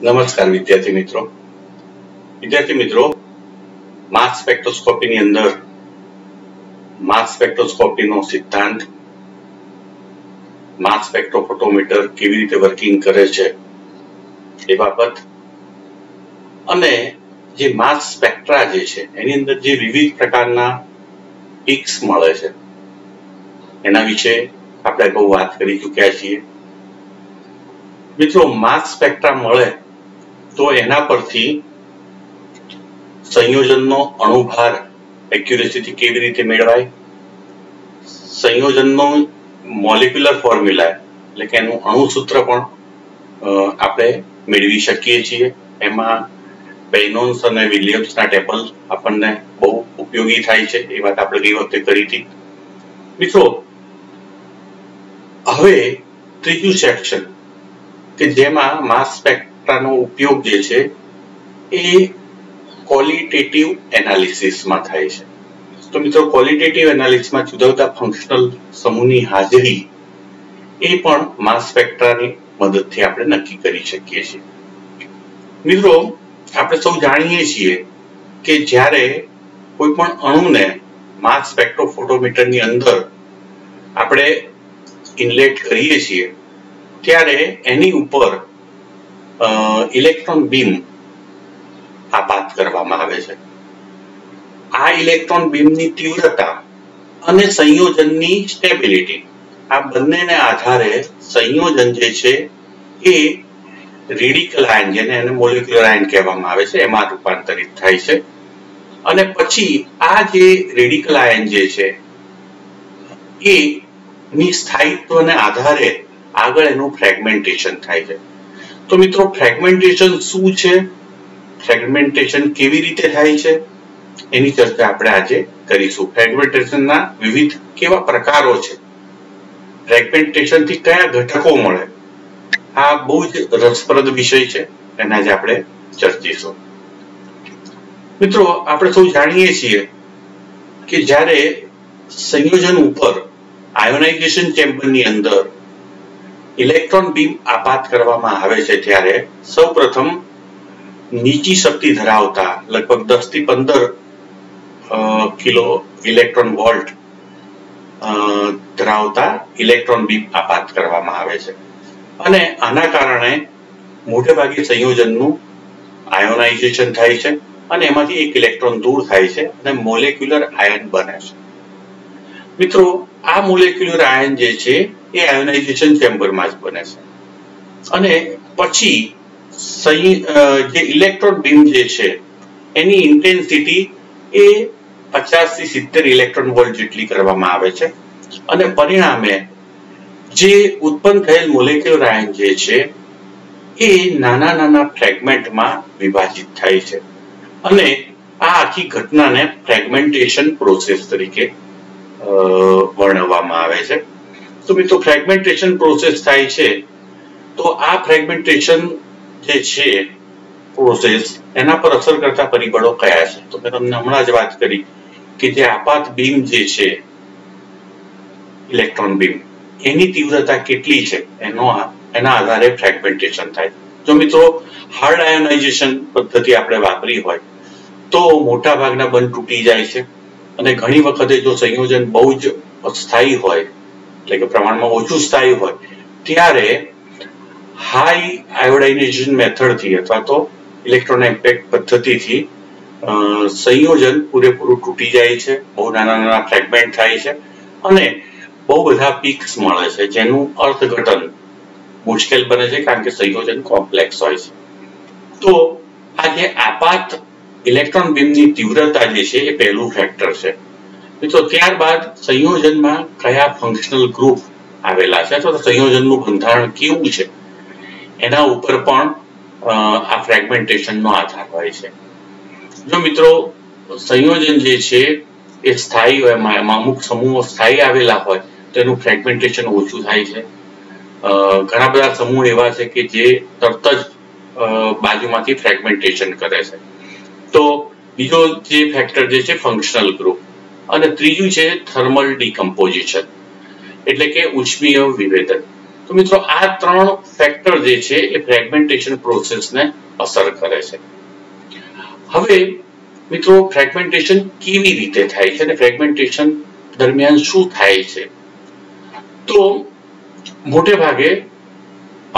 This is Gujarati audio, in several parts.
નમસ્કાર વિદ્યાર્થી મિત્રો માસ સ્પેક્ટ્રોસ્કોપીની અંદર માસ સ્પેક્ટ્રોસ્કોપીનો સિદ્ધાંત, માસ સ્પેક્ટ્રોફોટોમીટર કેવી રીતે વર્કિંગ કરે છે એ બાબત અને જે માસ સ્પેક્ટ્રા જે છે એની અંદર જે વિવિધ પ્રકારના પીક્સ મળે છે એના વિશે આપણે બહુ વાત કરી ચૂક્યા છીએ. મિત્રો, માસ સ્પેક્ટ્રા મળે તો એના પરથી સંયોજનનો અણુભાર એક્યુરેસીથી કેવી રીતે મેળવાય, સંયોજનનો મોલેક્યુલર ફોર્મ્યુલા એટલે કે એનું અણુસૂત્ર પણ આપણે મેળવી શકીએ છીએ. એમાં બેનોન્સ અને વિલિયમ્સના ટેબલ આપણને બહુ ઉપયોગી થાય છે. એ વાત આપણે ગઈ વખતે કરી હતી. મિત્રો, હવે ત્રીજું સેક્શન કે જેમાં માસ સ્પેક્ટ્રાનો ઉપયોગ જે છે એ ક્વોલિટેટિવ એનાલિસિસમાં થાય છે. તો મિત્રો, ક્વોલિટેટિવ એનાલિસિસમાં જુદા જુદા ફંક્શનલ સમૂહની હાજરી એ પણ માસ સ્પેક્ટ્રાની મદદથી આપણે નક્કી કરી શકીએ છીએ. મિત્રો, આપણે સૌ જાણીએ છીએ કે જ્યારે કોઈ પણ અણુને માસ સ્પેક્ટ્રોફોટોમીટરની અંદર આપણે ઇનલેટ કરીએ છીએ ત્યારે એની ઉપર ઇલેક્ટ્રોન બીમ આપાત કરવામાં આવે છે. આ ઇલેક્ટ્રોન બીમની તીવ્રતા અને સંયોજનની સ્ટેબિલિટી આ બંનેને આધારે સંયોજન જે છે એ રેડિકલ આયન, જેને મોલેક્યુલર આયન કહેવામાં આવે છે, એમાં રૂપાંતરિત થાય છે. અને પછી આ જે રેડિકલ આયન જે છે એ ની સ્થાયિત્વને આધારે આગળ એનું ફ્રેગમેન્ટેશન થાય છે. તો મિત્રો, ફ્રેગમેન્ટેશન શું છે, ફ્રેગમેન્ટેશન કેવી રીતે થાય છે એની ચર્ચા આપણે આજે કરીશું. ફ્રેગમેન્ટેશનના વિવિધ કેવા પ્રકારો છે, ફ્રેગમેન્ટેશનથી કયા ઘટકો મળે, આ બહુ જ રસપ્રદ વિષય છે, એના આજે આપણે ચર્ચીશું. મિત્રો, આપણે સૌ જાણીએ છીએ કે જ્યારે સંયોજન ઉપર આયોનાઇઝેશન ચેમ્બરની અંદર ઇલેક્ટ્રોન બીમ આપાત કરવામાં આવે છે ત્યારે સૌપ્રથમ નીચી શક્તિ ધરાવતા લગભગ 10 થી 15 કિલો ઇલેક્ટ્રોન વોલ્ટ ધરાવતા ઇલેક્ટ્રોન બીમ આપાત કરવામાં આવે છે. અને આના કારણે મોટે ભાગે સંયોજનનું આયોનાઇઝેશન થાય છે અને એમાંથી એક ઇલેક્ટ્રોન દૂર થાય છે અને મોલેક્યુલર આયન બને છે. મિત્રો, આ મોલેક્યુલર આયન જે છે એ આયોનાઇઝેશન ચેમ્બરમાં જ બને છે અને પછી જે ઇલેક્ટ્રોન બીમ જે છે એની ઇન્ટેન્સિટી એ 50 થી 70 ઇલેક્ટ્રોન વોલ્ટ જેટલી કરવામાં આવે છે અને પરિણામે જે ઉત્પન્ન થયેલ મોલેક્યુલર આયન જે છે એ નાના નાના ફ્રેગમેન્ટમાં વિભાજિત થાય છે અને આ આખી ઘટનાને ફ્રેગમેન્ટેશન પ્રોસેસ તરીકે વર્ણવવામાં આવે છે. તો મિત્રો, ફ્રેગમેન્ટેશન પ્રોસેસ થાય છે તો આ ફ્રેગમેન્ટેશન જે છે પ્રોસેસ એના પર અસર કરતા પરિબળો કયા છે? તો મેં તમને હમણાં જ વાત કરી કે જે આપાત બીમ જે છે ઇલેક્ટ્રોન બીમ એની તીવ્રતા કેટલી છે એના આધારે ફ્રેગમેન્ટેશન થાય. જો મિત્રો, હાર્ડ આયોનાઇઝેશન પદ્ધતિ આપણે વાપરી હોય તો મોટા ભાગના બંધ તૂટી જાય છે અને ઘણી વખતે જો સંયોજન બહુ જ અસ્થાયી હોય એટલે કે પ્રમાણમાં ઓછું સ્થાયી હોય ત્યારે હાઈ આયોડાઇઝેશન મેથડથી અથવા તો ઇલેક્ટ્રોન ઇમ્પેક્ટ પદ્ધતિથી સંયોજન પૂરેપૂરું તૂટી જાય છે, બહુ નાના નાના ફ્રેગમેન્ટ થાય છે અને બહુ બધા પીક્સ મળે છે જેનું અર્થઘટન મુશ્કેલ બને છે કારણ કે સંયોજન કોમ્પ્લેક્સ હોય છે. તો આ જે આપાત ઇલેક્ટ્રોન બીમની તીવ્રતા જે છે એ પહેલું ફેક્ટર છે. તો ત્યારબાદ સંયોજનમાં કયા ફંક્શનલ ગ્રુપ આવેલા છે અથવા સંયોજનનું બંધારણ કેવું છે એના ઉપર પણ આ ફ્રેગમેન્ટેશનનો આધાર હોય છે. જો મિત્રો, સંયોજન જે છે એ સ્થાયી હોય, એમાં અમુક સમૂહો સ્થાયી આવેલા હોય તો એનું ફ્રેગમેન્ટેશન ઓછું થાય છે. ઘણા બધા સમૂહ એવા છે કે જે તરત જ બાજુમાંથી ફ્રેગમેન્ટેશન કરે છે. તો બીજો જે ફેક્ટર જે છે ફંક્શનલ ગ્રુપ અને ત્રીજું છે થર્મલ ડિકમ્પોઝિશન એટલે કે ઉષ્મીય વિભેદન. તો તો મિત્રો આ ત્રણ ફેક્ટર જે છે એ ફ્રેગમેન્ટેશન પ્રોસેસને અસર કરે છે. હવે મિત્રો ફ્રેગમેન્ટેશન કેવી રીતે થાય છે અને ફ્રેગમેન્ટેશન દરમિયાન શું થાય છે? તો મોટે ભાગે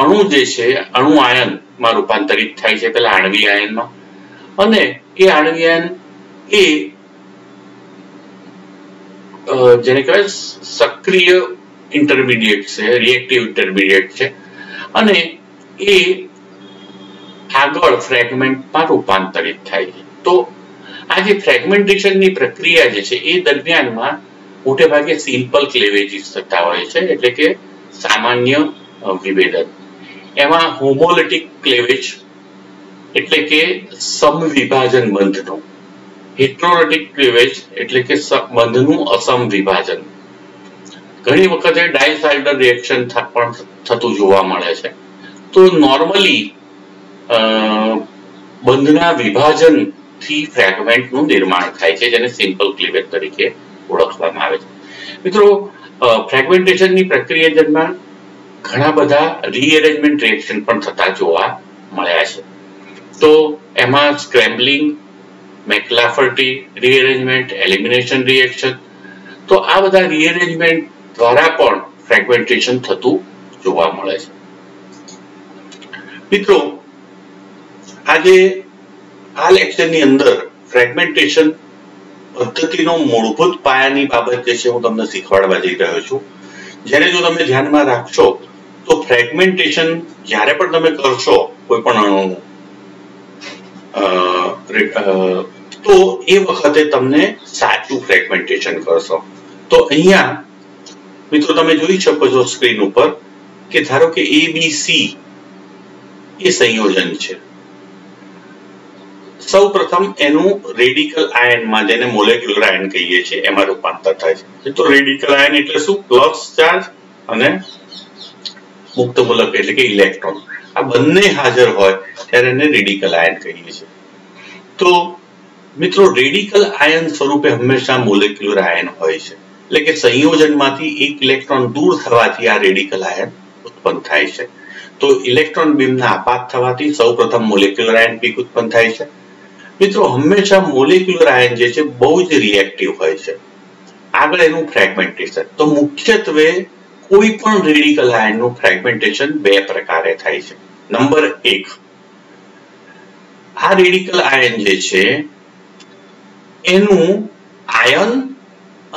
અણુ જે છે અણુ આયનમાં રૂપાંતરિત થાય છે, પેલા આણ્વિક આયનમાં, અને એ આણ્વિક આયન એ જેને કહેવાય સક્રિય ઇન્ટરમીડિયેટ છે, રિએક્ટિવ ઇન્ટરમીડિયેટ છે, અને એ આગળ ફ્રેગમેન્ટમાં રૂપાંતરિત થાય છે. તો આ જે ફ્રેગમેન્ટેશનની પ્રક્રિયા જે છે એ દરમિયાનમાં મોટે ભાગે સિમ્પલ ક્લેવેજીસ થતા હોય છે, એટલે કે સામાન્ય વિભેદન. એમાં હોમોલિટિક ક્લેવેજ એટલે કે સમવિભાજન બંધનું, હેટરોલિટિક ક્લેવેજ એટલે કે બંધનું અસમ વિભાજન, ઘણી વખતે ડાયસાલ્ડર રિએક્શન પણ થતું જોવા મળે છે. તો નોર્મલી બંધના વિભાજનથી ફ્રેગમેન્ટનું નિર્માણ થાય છે, જેને સિમ્પલ ક્લીવેજ તરીકે ઓળખવામાં આવે છે. મિત્રો ફ્રેગમેન્ટેશનની પ્રક્રિયા દરમિયાન ઘણા બધા રીએરેન્જમેન્ટ રિએક્શન પણ થતા જોવા મળ્યા છે. તો એમાં સ્ક્રેમ્બલિંગ, મેકલાફર્ટી રીએરેન્જમેન્ટ, એલિમિનેશન રિએક્શન, તો આ બધા રીએરેન્જમેન્ટ દ્વારા પણ ફ્રેગમેન્ટેશન થતું જોવા મળે છે. મિત્રો આજે આ લેક્ચરની અંદર ફ્રેગમેન્ટેશન પદ્ધતિનો મૂળભૂત પાયાની બાબત જે છે હું તમને શીખવાડવા જઈ રહ્યો છું. જ્યારે જો તમે ધ્યાનમાં રાખશો તો ફ્રેગમેન્ટેશન જ્યારે પણ તમે કરશો કોઈ પણ અણુનું, તો એ વખતે તમને સાચું ફ્રેગમેન્ટેશન કરશો. તો અહીંયા મિત્રો તમે જોઈ શકો છો સ્ક્રીન ઉપર કે ધારો કે ABC એ સંયોજન છે. સૌ પ્રથમ એનું રેડિકલ આયનમાં, જેને મોલેક્યુલર આયન કહીએ છીએ, એમાં રૂપાંતર થાય છે. તો રેડિકલ આયન એટલે શું? પ્લસ ચાર્જ અને મુક્ત મૂલક એટલે કે ઇલેક્ટ્રોન, આ બંને હાજર હોય ત્યારે એને રેડિકલ આયન કહીએ છીએ. તો મિત્રો રેડિકલ આયન સ્વરૂપે હંમેશા મોલેક્યુલર આયન હોય છે, એટલે કે સંયોજનમાંથી એક ઇલેક્ટ્રોન દૂર થવાથી આ રેડિકલ આયન ઉત્પન્ન થાય છે. તો ઇલેક્ટ્રોન બીમના આપાત થવાથી સૌપ્રથમ મોલેક્યુલર આયન પીક ઉત્પન્ન થાય છે. મિત્રો હંમેશા મોલેક્યુલર આયન જે છે બહુ જ રિએક્ટિવ હોય છે. આગળ એનું ફ્રેગમેન્ટેશન, તો મુખ્યત્વે કોઈ પણ રેડિકલ આયનનું ફ્રેગમેન્ટેશન બે પ્રકારે થાય છે. નંબર 1, આ રેડિકલ આયન જે છે એનું આયન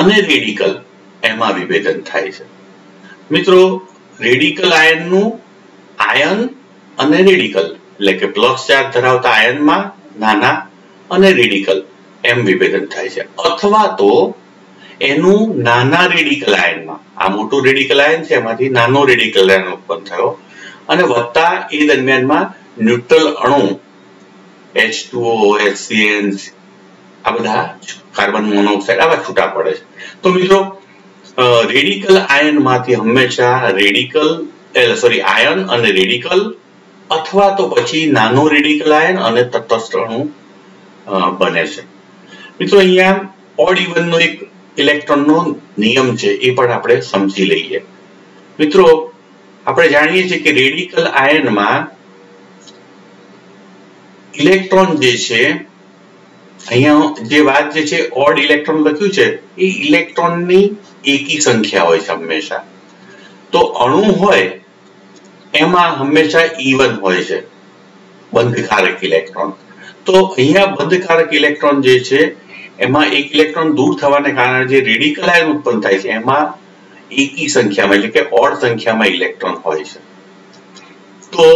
અને રેડિકલ એમાં વિભેદન થાય છે. મિત્રો રેડિકલ આયનનું આયન અને રેડિકલ એટલે કે પ્લસ ચાર્જ ધરાવતા આયનમાં નાના અને રેડિકલ એમ વિભેદન થાય છે. અથવા તો એનું નાના રેડિકલ આયનમાં, આ મોટું રેડિકલ આયન છે એમાંથી નાનો રેડિકલ આયન ઉત્પન્ન થયો અને વત્તા એ દરમિયાનમાં ન્યુટ્રલ અણુ H2O, HCN, આ બધા કાર્બન મોનોક્સાઇડ આવા છૂટા પડે છે. તો મિત્રો રેડિકલ આયનમાંથી હંમેશા આયન અને રેડિકલ, અથવા તો પછી નાનો રેડિકલ આયન અને તટસ્થ અણુ બને છે. મિત્રો અહીંયા ઓડ ઇવન નો એક ઇલેક્ટ્રોનનો નિયમ છે, એ પણ આપણે સમજી લઈએ. મિત્રો આપણે જાણીએ છીએ કે રેડિકલ આયનમાં ઇલેક્ટ્રોન જે છે, અહીંયા જે વાત જે છે ઓડ ઇલેક્ટ્રોન લખ્યું છે એ ઇલેક્ટ્રોનની એકી સંખ્યા હોય છે હંમેશા. તો અણુ હોય એમાં હંમેશા ઇવન હોય છે બંધકારક ઇલેક્ટ્રોન. તો અહીંયા બંધકારક ઇલેક્ટ્રોન જે છે એમાં એક ઇલેક્ટ્રોન દૂર થવાને કારણે જે રેડિકલ આયન ઉત્પન્ન થાય છે એમાં એકી સંખ્યામાં એટલે કે ઓડ સંખ્યામાં ઇલેક્ટ્રોન હોય છે. તો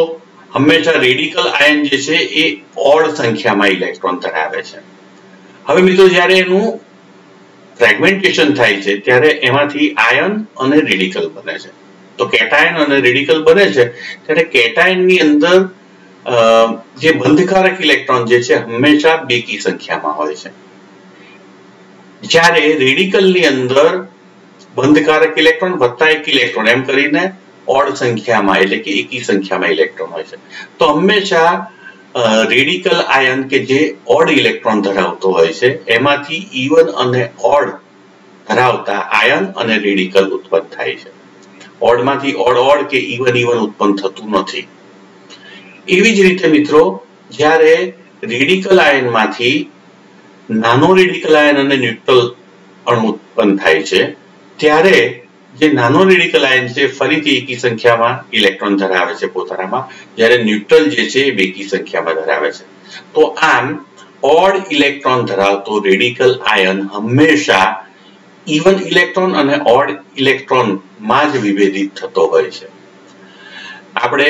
હંમેશા રેડિકલ આયન જે છે એ ઓડ સંખ્યામાં ઇલેક્ટ્રોન ધરાવે છે. હવે મિત્રો જ્યારે એનું ફ્રેગમેન્ટેશન થાય છે ત્યારે એમાંથી આયન અને રેડિકલ બને છે. તો કેટાયન અને રેડિકલ બને છે ત્યારે કેટાયનની અંદર જે બંધકારક ઇલેક્ટ્રોન જે છે હંમેશા બેકી સંખ્યામાં હોય છે, જ્યારે રેડિકલની અંદર બંધકારક ઇલેક્ટ્રોન વત્તા એક ઇલેક્ટ્રોન એમ કરીને ઓડ સંખ્યામાં એટલે કે એકી સંખ્યામાં ઇલેક્ટ્રોન હોય છે. તો હંમેશા રેડિકલ આયન કે જે ઓડ ઇલેક્ટ્રોન ધરાવતો હોય છે એમાંથી ઇવન અને ઓડ ધરાવતા આયન અને રેડિકલ ઉત્પન્ન થાય છે. ઓડમાંથી ઓડ કે ઇવન ઉત્પન્ન થતું નથી. એવી જ રીતે મિત્રો જ્યારે રેડિકલ આયનમાંથી નાનો રેડિકલ આયન અને ન્યુટ્રલ અણુ ઉત્પન્ન થાય છે ત્યારે જે નાનો રેડિકલ આયન છે ફરીથી એકી સંખ્યામાં ઇલેક્ટ્રોન ધરાવે છે પોતાનામાં, જ્યારે ન્યુટ્રલ જે છે એ બેકી સંખ્યામાં ધરાવે છે. તો આમ ઓડ ઇલેક્ટ્રોન ધરાવતો રેડિકલ આયન હંમેશા ઇવન ઇલેક્ટ્રોન અને ઓડ ઇલેક્ટ્રોનમાં જ વિભેદિત થતો હોય છે. આપણે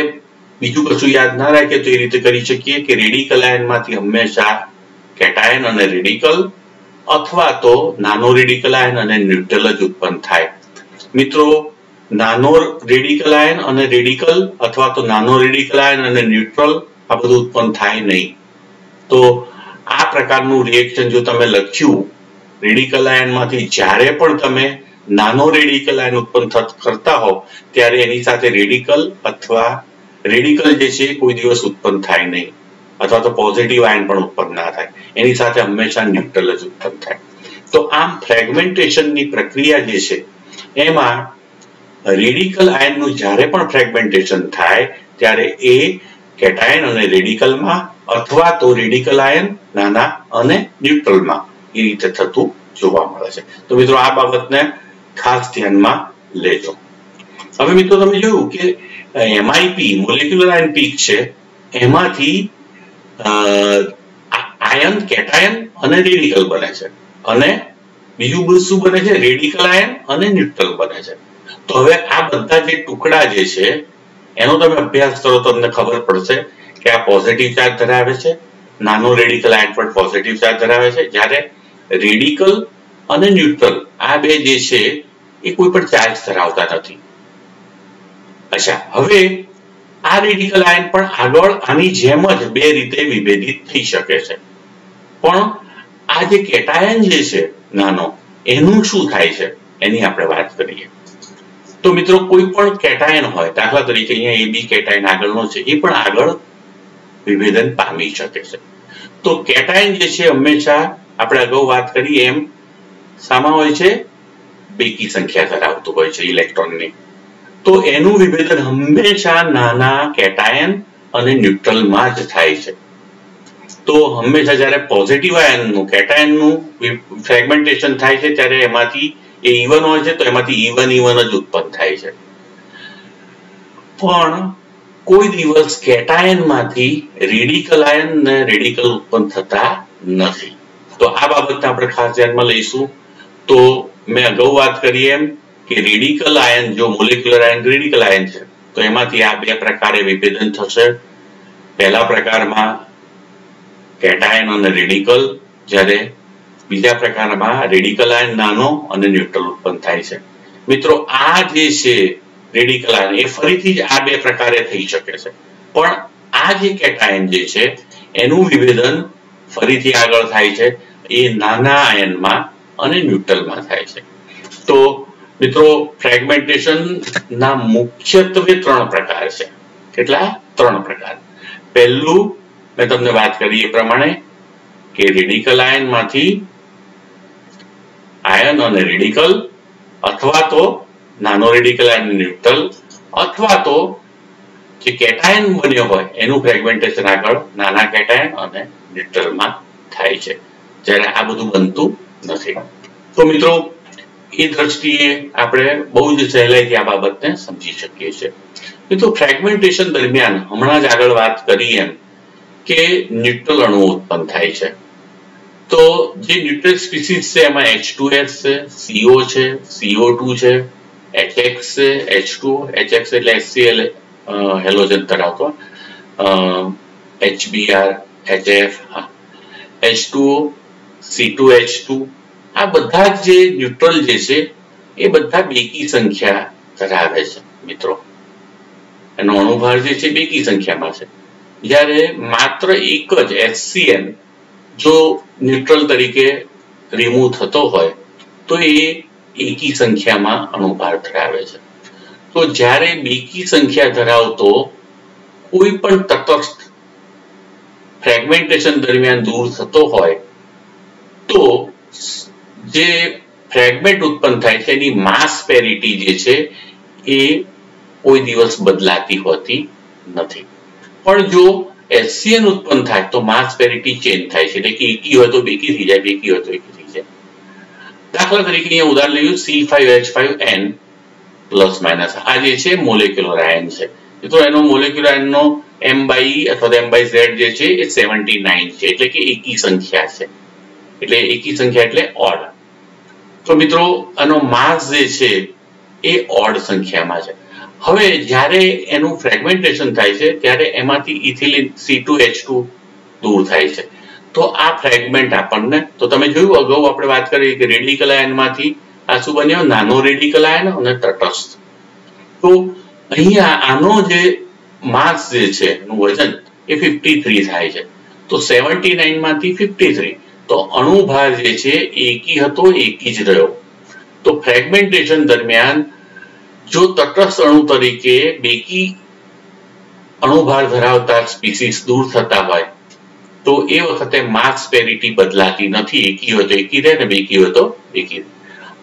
બીજું કશું યાદ ના રાખે તો એ રીતે કરી શકીએ કે રેડિકલ આયનમાંથી હંમેશા કેટાયન અને રેડિકલ અથવા તો નાનો રેડિકલ આયન અને ન્યુટ્રલ જ ઉત્પન્ન થાય. મિત્રો નાનો રેડિકલ આયન અને રેડિકલ અથવા તો નાનો રેડિકલ આયન અને ન્યુટ્રલ આ બધું ઉત્પન્ન થાય નહીં. તો આ પ્રકારનું રિએક્શન જો તમે લખ્યું રેડિકલ આયનમાંથી જ્યારે પણ તમે નાનો રેડિકલ આયન ઉત્પન્ન કરતા હો ત્યારે એની સાથે રેડિકલ અથવા રેડિકલ જે છે કોઈ દિવસ ઉત્પન્ન થાય નહીં, અથવા તો પોઝિટિવ આયન પણ ઉત્પન્ન ના થાય, એની સાથે હંમેશા ન્યુટ્રલ જ ઉત્પન્ન થાય. તો આમ ફ્રેગમેન્ટેશનની પ્રક્રિયા જે છે એમાં રેડિકલ આયનનું જ્યારે પણ ફ્રેગમેન્ટેશન થાય ત્યારે એ કેટાયન અને રેડિકલમાં અથવા તો રેડિકલ આયન નાના અને ન્યુટ્રલમાં એ રીતે થતું જોવા મળે છે. તો મિત્રો આ બાબતને ખાસ ધ્યાનમાં લેજો. હવે મિત્રો તમે જોયું કે MIP મોલેક્યુલર આયન પીક છે એમાંથી આયન કેટાયન અને રેડિકલ બને છે અને બીજું શું બને છે? રેડિકલ આયન અને ન્યુટ્રલ બને છે. તો હવે આ બધા જે ટુકડા જે છે એનો તમે અભ્યાસ કરો તો તમને ખબર પડશે કે આ પોઝિટિવ ચાર્જ ધરાવે છે, નાનો રેડિકલ આયન પણ પોઝિટિવ ચાર્જ ધરાવે છે, જ્યારે રેડિકલ અને ન્યુટ્રલ આ બે જે છે એ કોઈ પણ ચાર્જ ધરાવતા નથી. અચ્છા, હવે આ રેડિકલ આયન પણ આગળ આની જેમ જ બે રીતે વિભેદિત થઈ શકે છે. પણ આ જે કેટાયન જે છે નાનો એનું શું થાય છે એની આપણે વાત કરીએ. તો મિત્રો કોઈ પણ કેટાયન હોય, દાખલા તરીકે અહીંયા AB કેટાયન આગળનો છે, એ પણ આગળ વિભેદન પામી શકે છે. તો કેટાયન જે છે હંમેશા આપણે અગાઉ વાત કરી એમ શામાં હોય છે? બેકી સંખ્યા ધરાવતું હોય છે ઇલેક્ટ્રોનની. તો એનું વિભેદન હંમેશા નાના કેટાયન અને ન્યુટ્રલમાં જ થાય છે. તો હંમેશા જ્યારે પોઝિટિવ આયનનું કેટાયનનું ફ્રેગમેન્ટેશન થાય છે ત્યારે એમાંથી એ ઇવન હોય છે તો એમાંથી ઇવન જ ઉત્પન્ન થાય છે. પણ કોઈ દિવસ કેટાયનમાંથી રેડિકલ આયન ને રેડિકલ ઉત્પન્ન થતા નથી. તો આ બાબતને આપણે ખાસ ધ્યાનમાં લઈશું. તો મેં અગાઉ વાત કરી એમ કે રેડિકલ આયન જો મોલેક્યુલર આયન રેડિકલ આયન છે તો એમાંથી આ બે પ્રકારે વિભેદન થશે. પહેલા પ્રકારમાં કેટાયન અને રેડિકલ, જ્યારે બીજા પ્રકારમાં રેડિકલ આયન નાનો અને ન્યુટ્રલ ઉત્પન્ન થાય છે. મિત્રો આ જે છે રેડિકલ આયન એ ફરીથી જ આ બે પ્રકારે થઈ શકે છે. પણ આ જે કેટાયન જે છે એનું વિભેદન ફરીથી આગળ થાય છે એ નાના આયનમાં અને ન્યુટ્રલમાં થાય છે. તો મિત્રો ફ્રેગમેન્ટેશન ના મુખ્યત્વે 3 પ્રકાર છે. કેટલા? 3 પ્રકાર. પહેલું મેં તમને વાત કરી એ પ્રમાણે કે રેડિકલ આયનમાંથી આયન અને રેડિકલ અથવા તો નાનો રેડિકલ આયન ન્યુટ્રલ અથવા તો જે કેટાયન બન્યો હોય એનું ફ્રેગમેન્ટેશન આગળ નાના કેટાયન અને ન્યુટ્રલમાં થાય છે, જ્યારે આ બધું બનતું નથી. તો મિત્રો એ દ્રષ્ટિએ આપણે બહુ જ સહેલાઈથી આ બાબતને સમજી શકીએ છીએ. મિત્રો ફ્રેગમેન્ટેશન દરમિયાન હમણાં જ આગળ વાત કરી એમ કે ન્યુટ્રલ અણુ ઉત્પન્ન થાય છે. તો જે ન્યુટ્રલ સ્પીસીસ છે એમાં H2S છે, CO છે, CO2 છે, HX છે, H2O, HX એટલે HCl હેલોજન ધરાવતો, HBr, HF, H2O, C2H2 આ બધા જે ન્યુટ્રલ જે છે એ બધા બેકી સંખ્યા ધરાવે છે. મિત્રો એનો અણુભાર જે છે બેકી સંખ્યામાં છે, જ્યારે માત્ર એક જ HCl જો ન્યુટ્રલ તરીકે રિમૂવ થતો હોય તો એ એકી સંખ્યામાં અણુભાર ધરાવે છે. તો જ્યારે બેકી સંખ્યા ધરાવતો કોઈ પણ તટસ્થ ફ્રેગમેન્ટેશન દરમિયાન દૂર થતો હોય તો જે ફ્રેગમેન્ટ ઉત્પન્ન થાય છે એની માસ પેરિટી જે છે એ કોઈ દિવસ બદલાતી હોતી નથી. પણ જો HCN ઉત્પન્ન થાય તો માસ પેરિટી ચેન્જ થાય છે, એટલે કે એકી હોય તો બેકી થઈ જાય, બેકી હોય તો એકી થઈ જાય. દાખલા તરીકે અહીંયા ઉદાહરણ લઈએ C5H5N પ્લસ માઇનસ. આ જે છે મોલેક્યુલર આયન છે. તો એનો મોલેક્યુલર આયનનો M/E અથવા M/Z જે છે એ 79 છે, એટલે કે એકી સંખ્યા છે. એટલે એકી સંખ્યા એટલે ઓડ. તો મિત્રો આનો માસ જે છે એ ઓડ સંખ્યામાં છે. હવે જ્યારે એનું ફ્રેગમેન્ટેશન થાય છે ત્યારે એમાંથી ઇથિલિન C2H2 દૂર થાય છે. તો આ ફ્રેગમેન્ટ આપણને, તો તમે જોયું અગાઉ આપણે વાત કરી કે રેડિકલ આયનમાંથી આ શું બન્યો, નાનો રેડિકલ આયન અને તટસ્થ. તો અહીંયા આનો જે માસ જે છે એનું વજન એ 53 થાય છે. તો 79 માંથી 53, તો અણુભાર જે છે એકી હતો, એકી જ રહ્યો. તો ફ્રેગમેન્ટેશન દરમિયાન જો તટસ્થ અણુ તરીકે બેકી અણુભાર ધરાવતા સ્પીસીસ દૂર થતા હોય તો એ વખતે માસ પેરિટી બદલાતી નથી. એકી હોય તો એકી રહે ને બેકી હોય તો બેકી રહે.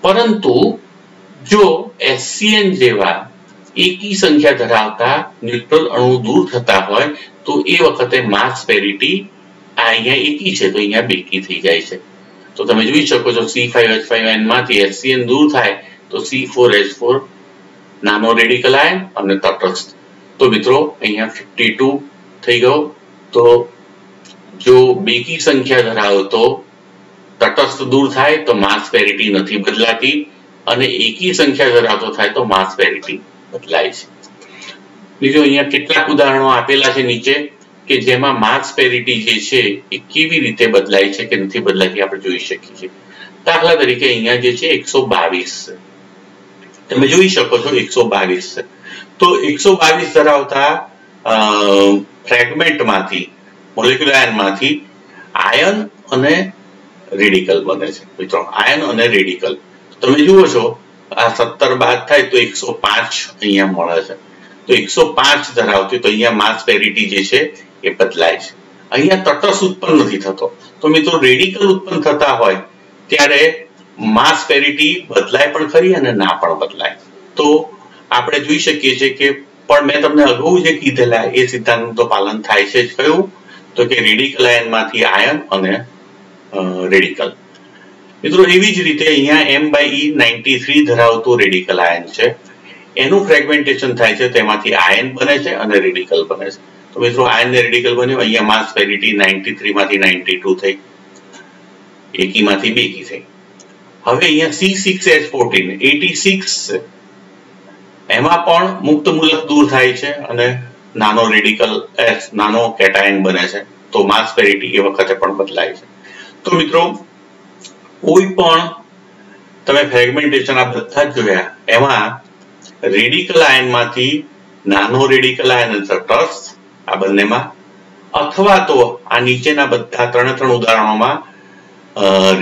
પરંતુ જો HCN જેવા એકી સંખ્યા ધરાવતા ન્યુટ્રલ અણુ દૂર થતા હોય તો એ વખતે માસ પેરિટી અહીંયા એકી છે તો અહીંયા બેકી થઈ જાય છે. તો તમે જોઈ શકો છો C5H5N માંથી HCN દૂર થાય તો C4H4 નાનો રેડિકલ આયન અને તટસ્થ. તો મિત્રો અહીંયા 52 થઈ ગયો. તો જો બેકી સંખ્યા ધરાવતો તટસ્થ દૂર થાય તો માસ પેરિટી નથી બદલાતી, અને એકી સંખ્યા ધરાવતો થાય તો માસ પેરિટી બદલાય છે. બીજો અહીંયા કેટલાક ઉદાહરણો આપેલા છે નીચે કે જેમાં માસ પેરિટી જે છે એ કેવી રીતે બદલાય છે કે નથી બદલાતી આપણે જોઈ શકીએ છીએ. દાખલા તરીકે અહીંયા જે છે 122 છે, તમે જોઈ શકો છો 122 છે. તો 122 ધરાવતા ફ્રેગમેન્ટમાંથી મોલેક્યુલર આયનમાંથી આયન અને રેડિકલ બને છે. મિત્રો આયન અને રેડિકલ તમે જુઓ છો આ 17 બાદ થાય તો 105 અહીંયા મળે છે. તો 105 ધરાવતી, તો અહીંયા માસ પેરિટી જે છે એ બદલાય છે. અહીંયા તટસ્થ ઉત્પન્ન નથી થતો. તો મિત્રો રેડિકલ ઉત્પન્ન થતા હોય ત્યારે માસ પેરિટી બદલાય પણ ખરી અને ના પણ બદલાય. તો આપણે જોઈ શકીએ છીએ કે પણ મેં તમને અગાઉ જે કીધેલા એ સિદ્ધાંતનું તો પાલન થાય છે જ. કયું? તો કે રેડિકલ આયનમાંથી આયન અને રેડિકલ. મિત્રો એવી જ રીતે અહીંયા M/E 93 ધરાવતું રેડિકલ આયન છે, એનું ફ્રેગમેન્ટેશન થાય છે, તેમાંથી આયન બને છે અને રેડિકલ બને છે. તો મિત્રો આયન ને રેડિકલ બન્યું. અહીંયા માસ પેરિટી 93 માંથી 92 થઈ, એકીમાંથી બેકી થઈ. હવે અહીંયા C6H14 86 છે, એમાં પણ મુક્ત મૂલક દૂર થાય છે અને નાનો રેડિકલ નાનો કેટાયન બને છે. તો માસ પેરિટી એ વખતે પણ બદલાય છે. તો મિત્રો કોઈ પણ તમે ફ્રેગમેન્ટેશન આ બધા જ જોયા, એમાં રેડિકલ આયનમાંથી નાનો રેડિકલ આયન તટસ્થ આ બંનેમાં, અથવા તો આ નીચેના બધા ત્રણ ઉદાહરણોમાં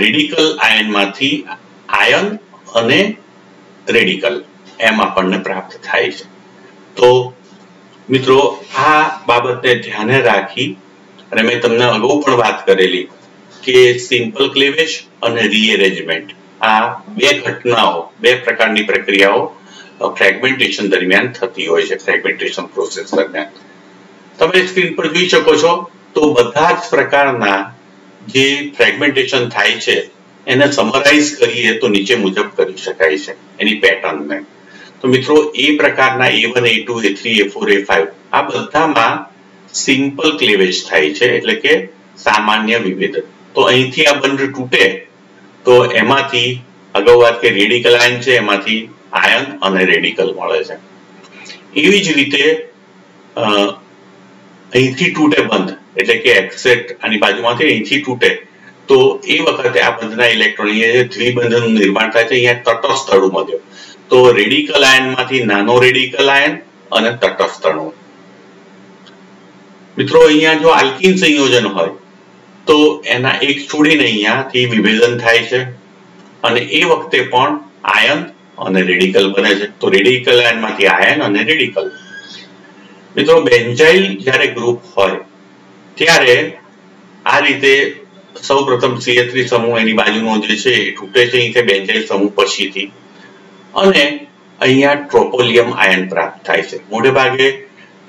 રેડિકલ આયનમાંથી આયન અને રેડિકલ એમ આપણને પ્રાપ્ત થાય છે. તો મિત્રો આ બાબતને ધ્યાને રાખી અને મેં તમને અગાઉ પણ વાત કરેલી કે સિમ્પલ ક્લેવેજ અને રીએરેન્જમેન્ટ આ બે ઘટનાઓ, બે પ્રકારની પ્રક્રિયાઓ ફ્રેગમેન્ટેશન દરમિયાન થતી હોય છે. ફ્રેગમેન્ટેશન પ્રોસેસ દરમિયાન તમે સ્ક્રીન પર જોઈ શકો છો તો બધા જ પ્રકારના જે ફ્રેગમેન્ટેશન થાય છે એને સમરાઇઝ કરીએ તો નીચે મુજબ કરી શકાય છે એની પેટર્નને. તો મિત્રો એ પ્રકારના A1 A2 A3 A4 A5 આ બધામાં સિમ્પલ ક્લેવેજ થાય છે, એટલે કે સામાન્ય વિભેદન. તો અહીંથી આ બંધ તૂટે તો એમાંથી અગાઉ વાત કે રેડિકલ આયન છે એમાંથી આયન અને રેડિકલ મળે છે. એવી જ રીતે અહીંથી તૂટે બંધ, એટલે કે એક્સેટ આની બાજુમાંથી અહીંથી તૂટે તો એ વખતે આ બંધના ઇલેક્ટ્રોન દ્વિબંધનું નિર્માણ થાય છે. અહીંયા તટસ્થ અણુ મળ્યો તો રેડિકલ આયનમાંથી નાનો રેડિકલ આયન અને તટસ્થ અણુ. મિત્રો અહીંયા જો આલ્કીન સંયોજન હોય તો એના એક છોડીને અહીંયાથી વિભેદન થાય છે અને એ વખતે પણ આયન અને રેડિકલ બને છે. તો રેડિકલ આયનમાંથી આયન અને રેડિકલ. મિત્રો બેન્ઝાઇલ જ્યારે ગ્રુપ હોય ત્યારે આ રીતે સૌપ્રથમ CH3 સમૂહ એની બાજુનો જે છે એ તૂટે છે અહીંથી બેન્ઝાઇલ સમૂહ પછીથી, અને અહીંયા ટ્રોપોલિયમ આયન પ્રાપ્ત થાય છે. મોટે ભાગે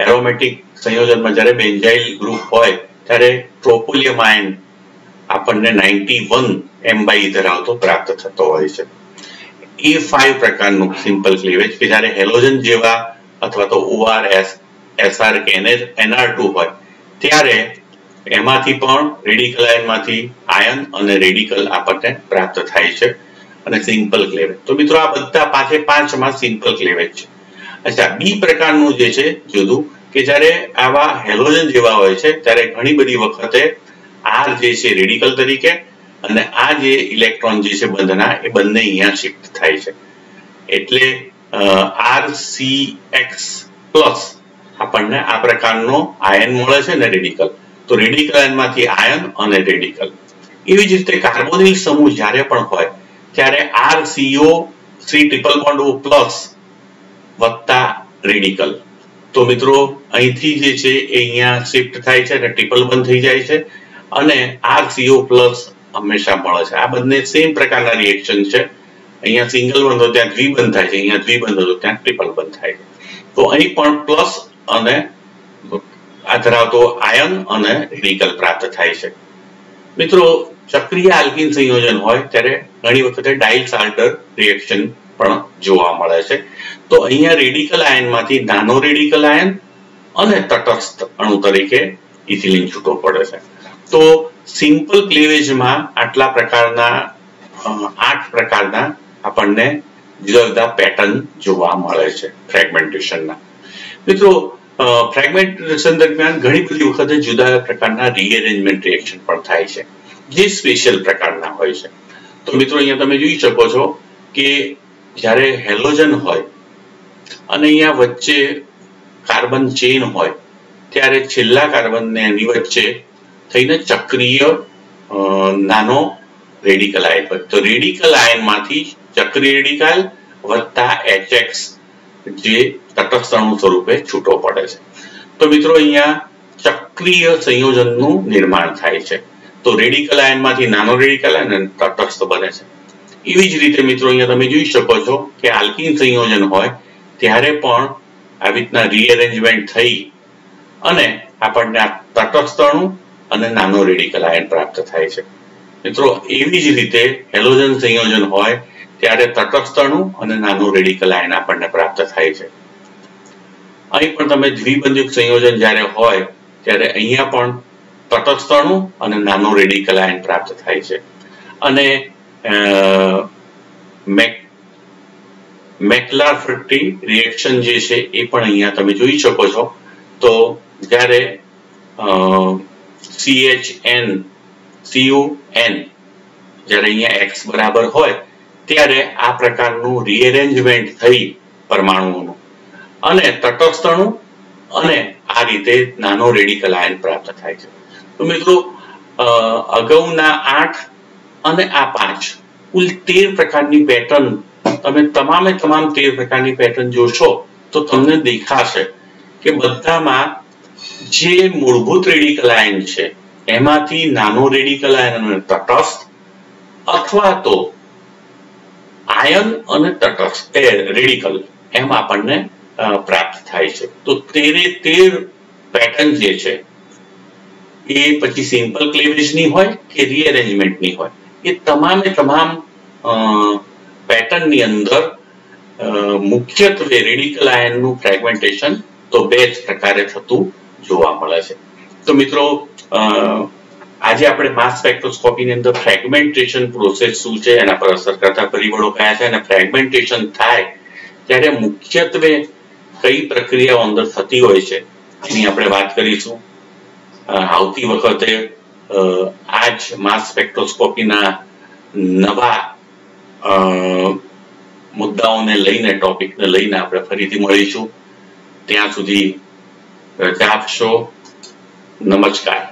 એરોમેટિક સંયોજનમાં જ્યારે બેન્ઝાઇલ ગ્રુપ હોય ત્યારે ટ્રોપોલિયમ આયન આપણને 91 MB ધરાવતો પ્રાપ્ત થતો હોય છે. A5 પ્રકારનું સિમ્પલ ક્લીવેજ કે જ્યારે હેલોજન જેવા અથવા તો ORS, SR કે NR2 હોય ત્યારે એમાંથી પણ રેડિકલ આયનમાંથી આયન અને રેડિકલ આપણને પ્રાપ્ત થાય છે અને સિમ્પલ ક્લેવેજ. તો મિત્રો આ બધા 5 માં સિમ્પલ ક્લેવેજ છે. અચ્છા, બી પ્રકારનું જે છે જુદું કે જ્યારે આવા હેલોજન જેવા હોય છે ત્યારે ઘણી બધી વખતે આર જે છે રેડિકલ તરીકે અને આ જે ઇલેક્ટ્રોન જે છે બંધના એ બંને અહીંયા શિફ્ટ થાય છે. એટલે RCX+ આપણને આ પ્રકારનો આયન મળે છે ને રેડિકલ. તો રેડિકલ આયનમાંથી આયન અને રેડિકલ. એવી જ રીતે કાર્બોનિલ સમૂહ જ્યારે પણ હોય ત્યારે RCO3++ વત્તા રેડિકલ. તો મિત્રો અહીંથી જે છે એ અહીંયા શિફ્ટ થાય છે અને ટ્રિપલ બંધ થઈ જાય છે અને RCO+ હંમેશા મળે છે. આ બંને સેમ પ્રકારના રિએક્શન છે. અહીંયા સિંગલ બંધ હોય ત્યાં દ્વિબંધ થાય છે, અહીંયા દ્વિબંધ હોય ત્યાં ટ્રિપલ બંધ થાય છે. તો અહીં પણ પ્લસ અને આ ધરાવતો આયન અને રેડિકલ પ્રાપ્ત થાય છે. મિત્રો ચક્રીય આલ્કીન સંયોજન હોય ત્યારે ઘણી વખતે ડાઇલ્સાલ્ટર રિએક્શન પણ જોવા મળે છે. તો અહીંયા રેડિકલ આયનમાંથી નાનો રેડિકલ આયન અને તટસ્થ અણુ તરીકે ઇથિલિન છૂટો પડે છે. તો સિમ્પલ ક્લીવેજમાં આટલા પ્રકારના 8 પ્રકારના આપણને જુદા જુદા પેટર્ન જોવા મળે છે ફ્રેગમેન્ટેશનના. મિત્રો ફ્રેગમેન્ટેશન દરમિયાન ઘણી બધી વખતે જુદા પ્રકારના રીએરેન્જમેન્ટ રિએક્શન પણ થાય છે જે સ્પેશિયલ પ્રકારના હોય છે. તો મિત્રો અહીંયા તમે જોઈ શકો છો કે જ્યારે હેલોજન હોય અને અહીંયા વચ્ચે કાર્બન ચેન હોય ત્યારે છેલ્લા કાર્બનને એની વચ્ચે થઈને ચક્રીય નાનો રેડિકલ આયન હોય. તો રેડિકલ આયનમાંથી ચક્રીય રેડિકલ વત્તા HX જે તટસ્થ અણુ સ્વરૂપે છૂટો પડે છે. તો મિત્રો અહીંયા ચક્રીય સંયોજનનું નિર્માણ થાય છે. તો રેડિકલ આયનમાંથી નાનો રેડિકલ આયન અને તટસ્થ બને છે. એવી જ રીતે મિત્રો અહીંયા તમે જોઈ શકો છો કે આલ્કીન સંયોજન હોય ત્યારે પણ આવી રીતના રીએરેન્જમેન્ટ થઈ અને આપણને આ તટસ્થ અણુ અને નાનો રેડિકલ આયન પ્રાપ્ત થાય છે. મિત્રો એવી જ રીતે હેલોજન સંયોજન હોય ત્યારે તટસ્થ અણુ અને નાનો રેડિકલ આયન આપણને પ્રાપ્ત થાય છે. અહીં પણ તમે દ્વિબંધયુક્ત સંયોજન જ્યારે હોય ત્યારે અહીંયા પણ તટસ્થ અણુ અને નાનો રેડિકલ આયન પ્રાપ્ત થાય છે. અને મેકલાફર્ટી રિએક્શન જે છે એ પણ અહીંયા તમે જોઈ શકો છો. તો જ્યારે CHN CuN જ્યારે અહીંયા X બરાબર હોય ત્યારે આ પ્રકારનું રીએરેન્જમેન્ટ થઈ પરમાણુઓનું અને તટસ્થ અણુ અને આ રીતે નાનો રેડિકલ આયન પ્રાપ્ત થાય છે. તો મિત્રો અગાઉના 8 અને આ 5 કુલ 13 પ્રકારની પેટર્ન તમે તમામ 13 પ્રકારની પેટર્ન જોશો તો તમને દેખાશે કે બધામાં જે મૂળભૂત રેડિકલ આયન છે એમાંથી નાનો રેડિકલ આયન અને તટસ્થ અથવા તો આયન અને તટસ્થ રેડિકલ એમ આપણને પ્રાપ્ત થાય છે. તો 13 પેટર્ન જે છે એ પછી સિમ્પલ ક્લેવેજની હોય કે રીએરેન્જમેન્ટની હોય એ તમામ પેટર્નની અંદર મુખ્યત્વે રેડિકલ આયનનું ફ્રેગમેન્ટેશન તો 2 જ પ્રકારે થતું જોવા મળે છે. તો મિત્રો આજે આપણે માસ સ્પેક્ટ્રોસ્કોપીની અંદર ફ્રેગમેન્ટેશન પ્રોસેસ શું છે, એના પર અસર કરતા પરિબળો કયા છે અને ફ્રેગમેન્ટેશન થાય ત્યારે મુખ્યત્વે કઈ પ્રક્રિયાઓ અંદર થતી હોય છે એની આપણે વાત કરીશું. આવતી વખતે આજ માસ સ્પેક્ટ્રોસ્કોપીના નવા મુદ્દાઓને લઈને ટોપિકને લઈને આપણે ફરીથી મળીશું. ત્યાં સુધી રજા આપશો. નમસ્કાર.